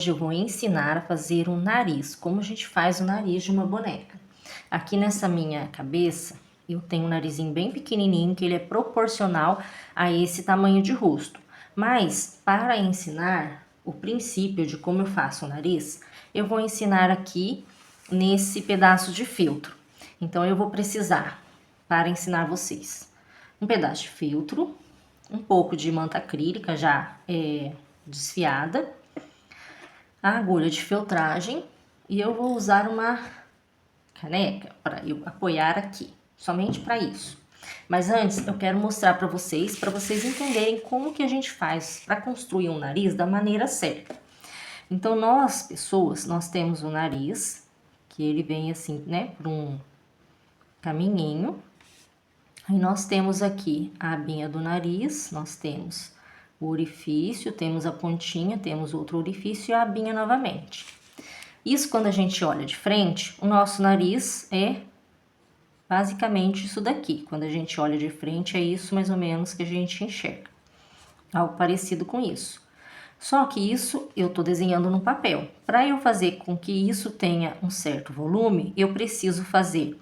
Hoje eu vou ensinar a fazer um nariz, como a gente faz o nariz de uma boneca. Aqui nessa minha cabeça, eu tenho um narizinho bem pequenininho, que ele é proporcional a esse tamanho de rosto. Mas, para ensinar o princípio de como eu faço o nariz, eu vou ensinar aqui nesse pedaço de feltro. Então, eu vou precisar, para ensinar vocês, um pedaço de feltro, um pouco de manta acrílica já desfiada, a agulha de feltragem e eu vou usar uma caneca para eu apoiar aqui, somente para isso. Mas antes eu quero mostrar para vocês entenderem como que a gente faz para construir um nariz da maneira certa. Então nós, pessoas, nós temos o nariz, que ele vem assim, né, por um caminhinho. Aí nós temos aqui a abinha do nariz, nós temos o orifício, temos a pontinha, temos outro orifício e a abinha novamente. Isso quando a gente olha de frente, o nosso nariz é basicamente isso daqui. Quando a gente olha de frente, é isso mais ou menos que a gente enxerga. Algo parecido com isso. Só que isso eu tô desenhando no papel. Para eu fazer com que isso tenha um certo volume, eu preciso fazer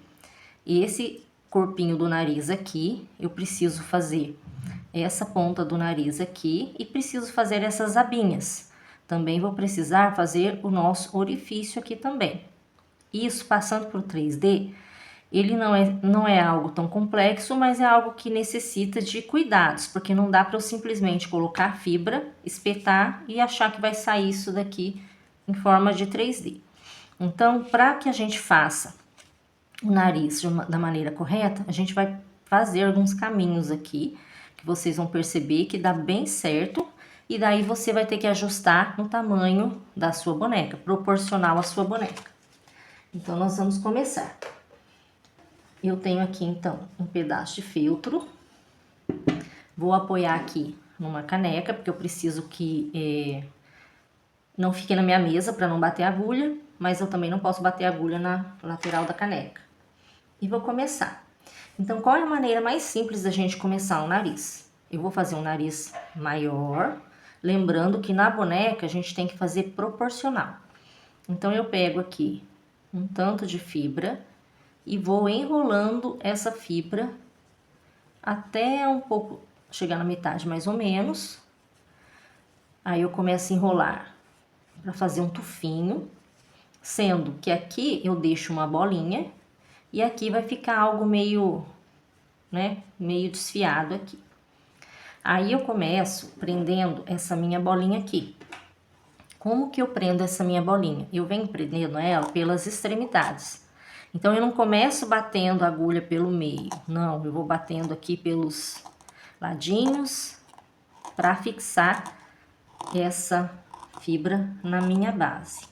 esse corpinho do nariz aqui, eu preciso fazer essa ponta do nariz aqui e preciso fazer essas abinhas. Também vou precisar fazer o nosso orifício aqui também. Isso passando por 3D, ele não é algo tão complexo, mas é algo que necessita de cuidados, porque não dá para eu simplesmente colocar fibra, espetar e achar que vai sair isso daqui em forma de 3D. Então, para que a gente faça o nariz da maneira correta, a gente vai fazer alguns caminhos aqui, que vocês vão perceber que dá bem certo, e daí você vai ter que ajustar no tamanho da sua boneca, proporcional à sua boneca. Então, nós vamos começar. Eu tenho aqui, então, um pedaço de feltro. Vou apoiar aqui numa caneca, porque eu preciso que não fique na minha mesa para não bater a agulha, mas eu também não posso bater a agulha na lateral da caneca. E vou começar. Então, qual é a maneira mais simples da gente começar um nariz? Eu vou fazer um nariz maior, lembrando que na boneca a gente tem que fazer proporcional. Então, eu pego aqui um tanto de fibra e vou enrolando essa fibra até um pouco, chegar na metade mais ou menos. Aí eu começo a enrolar para fazer um tufinho, sendo que aqui eu deixo uma bolinha e aqui vai ficar algo meio, né, meio desfiado aqui. Aí eu começo prendendo essa minha bolinha aqui. Como que eu prendo essa minha bolinha? Eu venho prendendo ela pelas extremidades. Então, eu não começo batendo a agulha pelo meio, não. Eu vou batendo aqui pelos ladinhos para fixar essa fibra na minha base.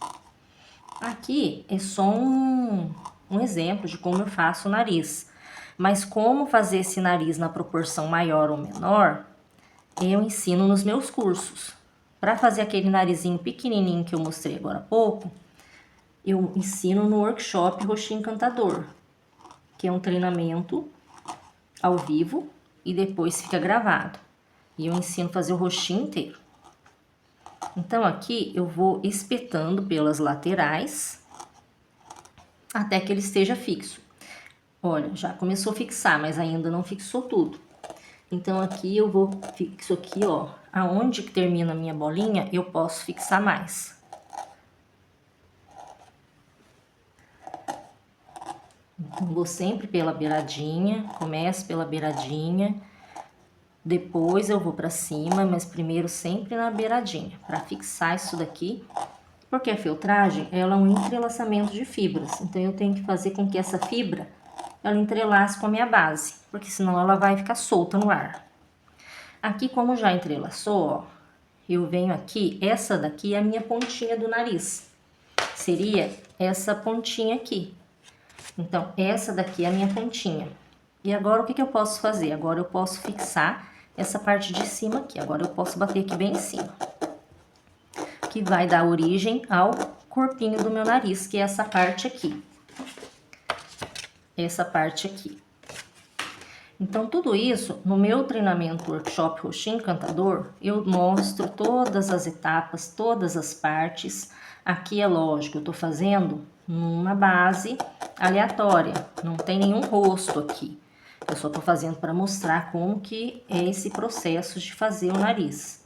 Aqui é só um exemplo de como eu faço o nariz. Mas como fazer esse nariz na proporção maior ou menor, eu ensino nos meus cursos. Para fazer aquele narizinho pequenininho que eu mostrei agora há pouco, eu ensino no workshop Rostinho Encantador, que é um treinamento ao vivo e depois fica gravado. E eu ensino a fazer o rostinho inteiro. Então, aqui eu vou espetando pelas laterais até que ele esteja fixo. Olha, já começou a fixar, mas ainda não fixou tudo. Então, aqui eu vou fixo aqui, ó, aonde que termina a minha bolinha, eu posso fixar mais. Então, vou sempre pela beiradinha, começo pela beiradinha, depois eu vou pra cima, mas primeiro sempre na beiradinha, pra fixar isso daqui, porque a feltragem, ela é um entrelaçamento de fibras, então eu tenho que fazer com que essa fibra, ela entrelace com a minha base, porque senão ela vai ficar solta no ar. Aqui, como já entrelaçou, ó, eu venho aqui, essa daqui é a minha pontinha do nariz, seria essa pontinha aqui. Então, essa daqui é a minha pontinha. E agora, o que eu posso fazer? Agora, eu posso fixar essa parte de cima aqui. Agora, eu posso bater aqui bem em cima. Que vai dar origem ao corpinho do meu nariz, que é essa parte aqui. Essa parte aqui. Então, tudo isso, no meu treinamento Workshop Roxinho Encantador, eu mostro todas as etapas, todas as partes. Aqui é lógico, eu tô fazendo numa base aleatória, não tem nenhum rosto aqui. Eu só tô fazendo para mostrar como que é esse processo de fazer o nariz.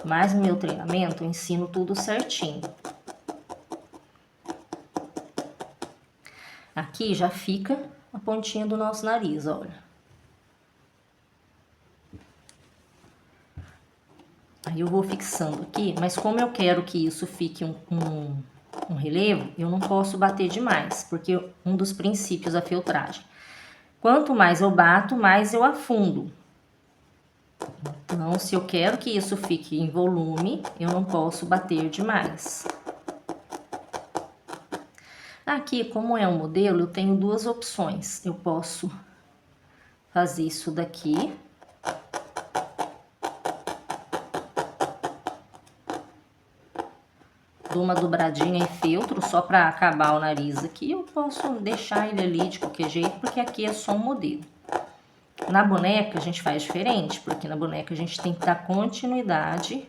Mas no meu treinamento eu ensino tudo certinho. Aqui já fica a pontinha do nosso nariz, olha. Aí eu vou fixando aqui, mas como eu quero que isso fique um relevo, eu não posso bater demais, porque um dos princípios da feltragem. Quanto mais eu bato, mais eu afundo. Então, se eu quero que isso fique em volume, eu não posso bater demais. Aqui, como é um modelo, eu tenho duas opções. Eu posso fazer isso daqui. Dou uma dobradinha em feltro só para acabar o nariz aqui. Eu posso deixar ele ali de qualquer jeito, porque aqui é só um modelo. Na boneca a gente faz diferente, porque na boneca a gente tem que dar continuidade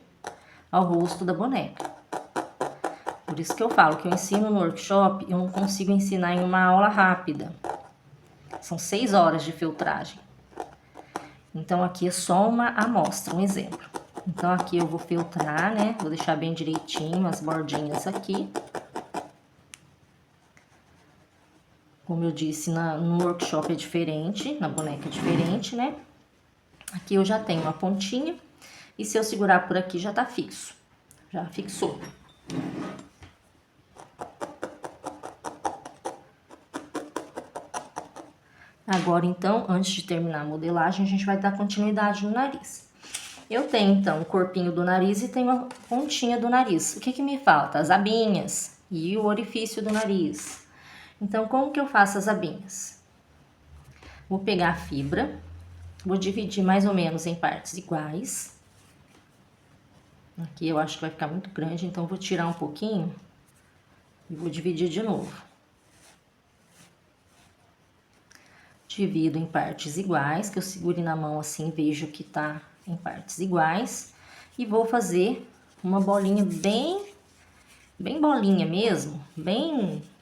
ao rosto da boneca. Por isso que eu falo que eu ensino no workshop, eu não consigo ensinar em uma aula rápida. São 6 horas de feltragem. Então, aqui é só uma amostra, um exemplo. Então, aqui eu vou feltrar, né? Vou deixar bem direitinho as bordinhas aqui. Como eu disse, no workshop é diferente, na boneca é diferente, né? Aqui eu já tenho uma pontinha. E se eu segurar por aqui, já tá fixo. Já fixou. Agora, então, antes de terminar a modelagem, a gente vai dar continuidade no nariz. Eu tenho, então, o corpinho do nariz e tenho a pontinha do nariz. O que que me falta? As abinhas e o orifício do nariz. Então, como que eu faço as abinhas? Vou pegar a fibra, vou dividir mais ou menos em partes iguais. Aqui eu acho que vai ficar muito grande, então vou tirar um pouquinho e vou dividir de novo. Divido em partes iguais, que eu segure na mão assim, vejo que tá em partes iguais. E vou fazer uma bolinha bem bolinha mesmo,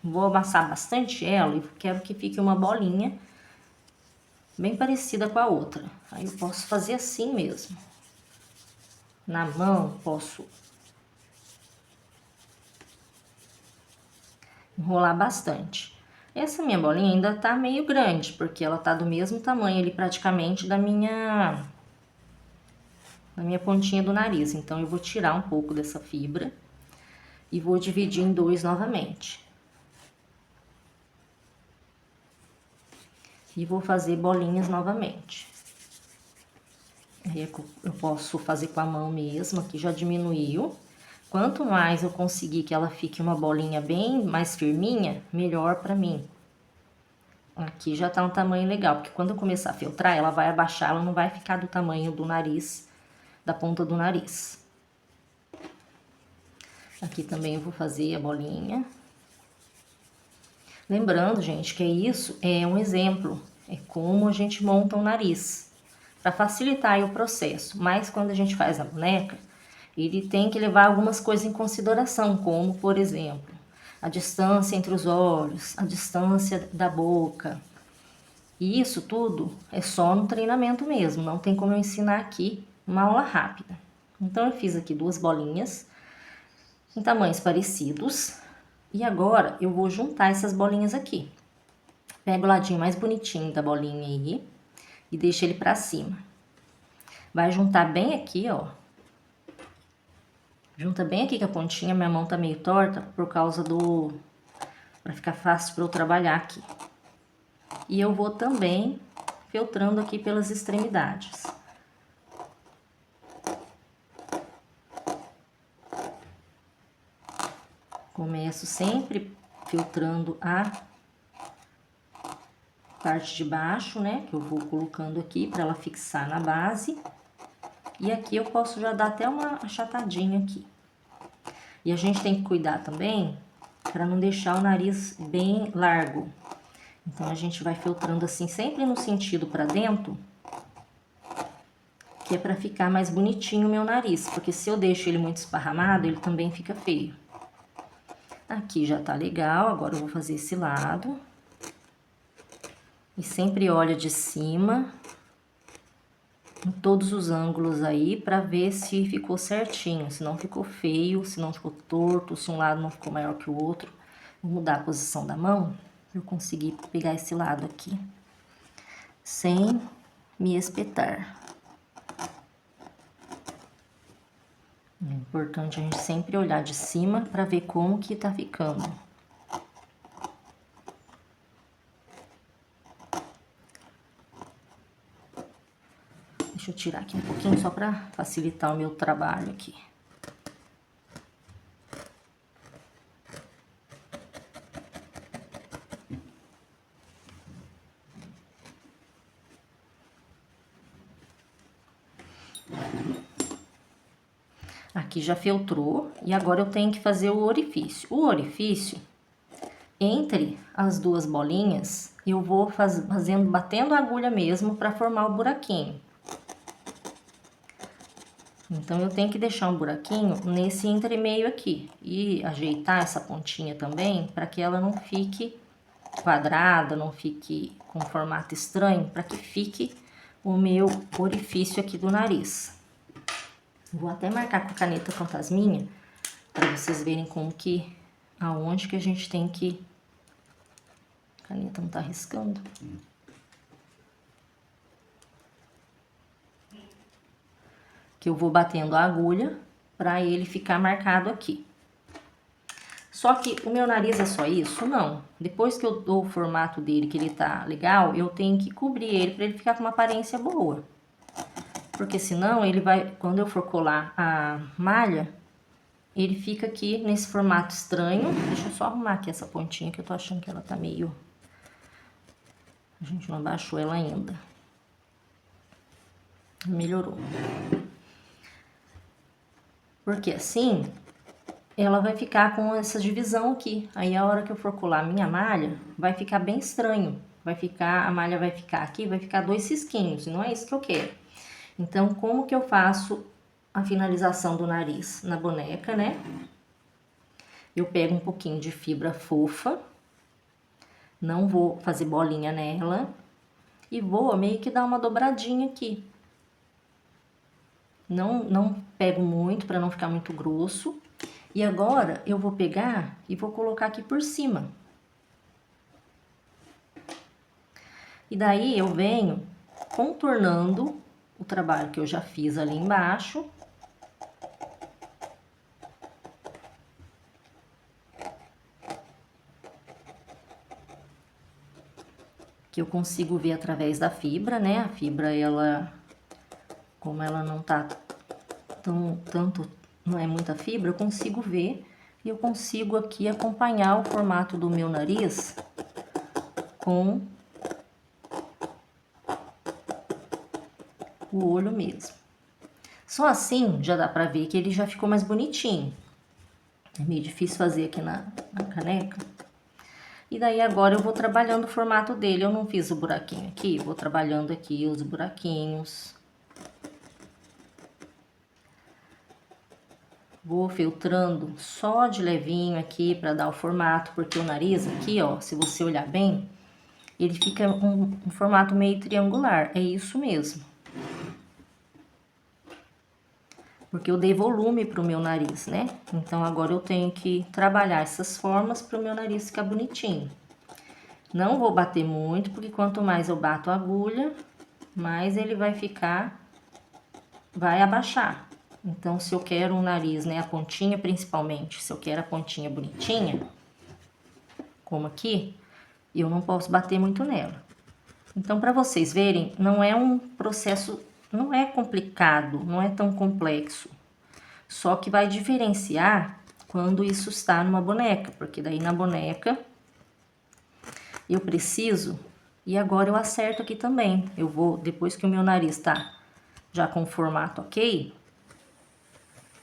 vou amassar bastante ela e quero que fique uma bolinha bem parecida com a outra. Aí eu posso fazer assim mesmo. Na mão, posso enrolar bastante. Essa minha bolinha ainda tá meio grande, porque ela tá do mesmo tamanho ali praticamente da minha pontinha do nariz. Então, eu vou tirar um pouco dessa fibra e vou dividir em dois novamente. E vou fazer bolinhas novamente. Aí eu posso fazer com a mão mesmo, aqui já diminuiu. Quanto mais eu conseguir que ela fique uma bolinha bem mais firminha, melhor pra mim. Aqui já tá um tamanho legal, porque quando eu começar a feltrar, ela vai abaixar, ela não vai ficar do tamanho do nariz, da ponta do nariz. Aqui também eu vou fazer a bolinha. Lembrando, gente, que isso é um exemplo, é como a gente monta um nariz, para facilitar aí o processo. Mas quando a gente faz a boneca, ele tem que levar algumas coisas em consideração, como, por exemplo, a distância entre os olhos, a distância da boca. E isso tudo é só no treinamento mesmo, não tem como eu ensinar aqui uma aula rápida. Então, eu fiz aqui duas bolinhas em tamanhos parecidos. E agora, eu vou juntar essas bolinhas aqui. Pego o ladinho mais bonitinho da bolinha aí e deixo ele pra cima. Vai juntar bem aqui, ó. Junta bem aqui com a pontinha, minha mão tá meio torta por causa pra ficar fácil pra eu trabalhar aqui. E eu vou também feltrando aqui pelas extremidades. Começo sempre filtrando a parte de baixo, né? Que eu vou colocando aqui para ela fixar na base. E aqui eu posso já dar até uma achatadinha aqui. E a gente tem que cuidar também para não deixar o nariz bem largo. Então, a gente vai filtrando assim, sempre no sentido pra dentro, que é pra ficar mais bonitinho o meu nariz. Porque se eu deixo ele muito esparramado, ele também fica feio. Aqui já tá legal, agora eu vou fazer esse lado. E sempre olha de cima, em todos os ângulos aí, pra ver se ficou certinho, se não ficou feio, se não ficou torto, se um lado não ficou maior que o outro. Vou mudar a posição da mão, pra eu conseguir pegar esse lado aqui, sem me espetar. É importante a gente sempre olhar de cima pra ver como que tá ficando. Deixa eu tirar aqui um pouquinho só pra facilitar o meu trabalho aqui. Aqui já filtrou e agora eu tenho que fazer o orifício. O orifício, entre as duas bolinhas, eu vou fazendo, batendo a agulha mesmo para formar o buraquinho. Então, eu tenho que deixar um buraquinho nesse entremeio aqui e ajeitar essa pontinha também para que ela não fique quadrada, não fique com formato estranho, para que fique o meu orifício aqui do nariz. Vou até marcar com a caneta fantasminha para vocês verem como que, aonde que a gente tem que... A caneta não tá riscando. Que eu vou batendo a agulha para ele ficar marcado aqui. Só que o meu nariz é só isso? Não. Depois que eu dou o formato dele, que ele tá legal, eu tenho que cobrir ele para ele ficar com uma aparência boa. Porque senão ele vai, quando eu for colar a malha, ele fica aqui nesse formato estranho. Deixa eu só arrumar aqui essa pontinha que eu tô achando que ela tá meio... A gente não abaixou ela ainda. Melhorou. Porque assim, ela vai ficar com essa divisão aqui. Aí a hora que eu for colar a minha malha, vai ficar bem estranho. Vai ficar, a malha vai ficar aqui, vai ficar dois cisquinhos, e não é isso que eu quero. Então, como que eu faço a finalização do nariz na boneca, né? Eu pego um pouquinho de fibra fofa, não vou fazer bolinha nela, e vou meio que dar uma dobradinha aqui. Não pego muito para não ficar muito grosso. E agora eu vou pegar e vou colocar aqui por cima. E daí eu venho contornando o trabalho que eu já fiz ali embaixo. Que eu consigo ver através da fibra, né? A fibra, ela, como ela não tá tanto, não é muita fibra, eu consigo ver e eu consigo aqui acompanhar o formato do meu nariz com o olho mesmo. Só assim já dá pra ver que ele já ficou mais bonitinho. É meio difícil fazer aqui na caneca. E daí agora eu vou trabalhando o formato dele. Eu não fiz o buraquinho aqui, vou trabalhando aqui os buraquinhos. Vou filtrando só de levinho aqui para dar o formato, porque o nariz aqui, ó, se você olhar bem, ele fica um formato meio triangular. É isso mesmo. Porque eu dei volume pro meu nariz, né? Então, agora eu tenho que trabalhar essas formas pro meu nariz ficar bonitinho. Não vou bater muito, porque quanto mais eu bato a agulha, mais ele vai ficar, vai abaixar. Então, se eu quero um nariz, né, a pontinha principalmente, se eu quero a pontinha bonitinha, como aqui, eu não posso bater muito nela. Então, para vocês verem, não é um processo, não é complicado, não é tão complexo. Só que vai diferenciar quando isso está numa boneca, porque daí na boneca eu preciso, e agora eu acerto aqui também. Eu vou, depois que o meu nariz tá já com o formato ok,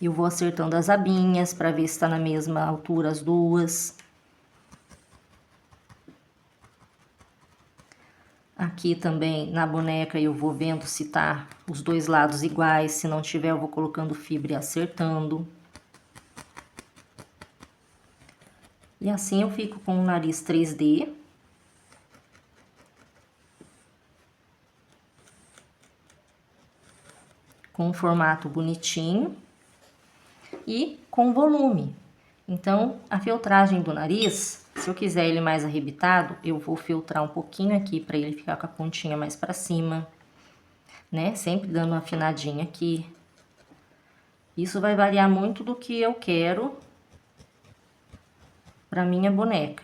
eu vou acertando as abinhas para ver se tá na mesma altura as duas. Aqui também na boneca eu vou vendo se tá os dois lados iguais, se não tiver eu vou colocando fibra e acertando. E assim eu fico com o nariz 3D. Com um formato bonitinho e com volume. Então, a filtragem do nariz, se eu quiser ele mais arrebitado, eu vou filtrar um pouquinho aqui para ele ficar com a pontinha mais para cima, né? Sempre dando uma afinadinha aqui. Isso vai variar muito do que eu quero para minha boneca.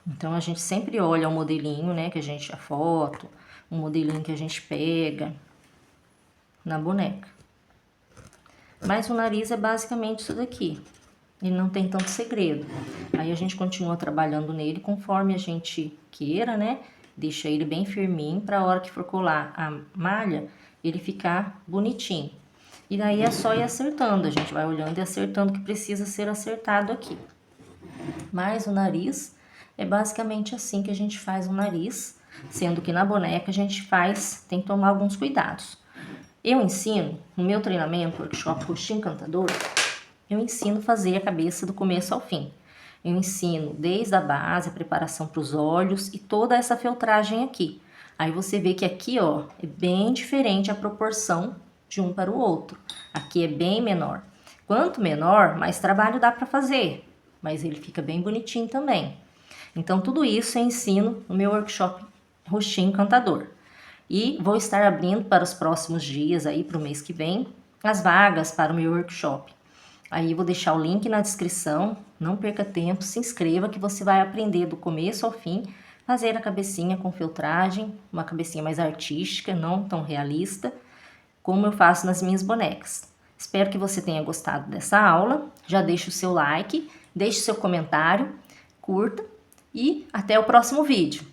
Então, a gente sempre olha o modelinho, né, que a gente, a foto, o modelinho que a gente pega na boneca. Mas o nariz é basicamente isso daqui. Ele não tem tanto segredo. Aí a gente continua trabalhando nele conforme a gente queira, né? Deixa ele bem firminho para a hora que for colar a malha, ele ficar bonitinho. E daí é só ir acertando, a gente vai olhando e acertando o que precisa ser acertado aqui. Mas o nariz é basicamente assim que a gente faz o nariz, sendo que na boneca a gente faz, tem que tomar alguns cuidados. Eu ensino, no meu treinamento, workshop Rostinho Encantador, eu ensino a fazer a cabeça do começo ao fim. Eu ensino desde a base, a preparação para os olhos e toda essa filtragem aqui. Aí você vê que aqui, ó, é bem diferente a proporção de um para o outro. Aqui é bem menor. Quanto menor, mais trabalho dá para fazer, mas ele fica bem bonitinho também. Então, tudo isso eu ensino no meu workshop Rostinho Encantador. E vou estar abrindo para os próximos dias aí, para o mês que vem, as vagas para o meu workshop. Aí vou deixar o link na descrição, não perca tempo, se inscreva que você vai aprender do começo ao fim, fazer a cabecinha com filtragem, uma cabecinha mais artística, não tão realista, como eu faço nas minhas bonecas. Espero que você tenha gostado dessa aula, já deixe o seu like, deixe o seu comentário, curta e até o próximo vídeo.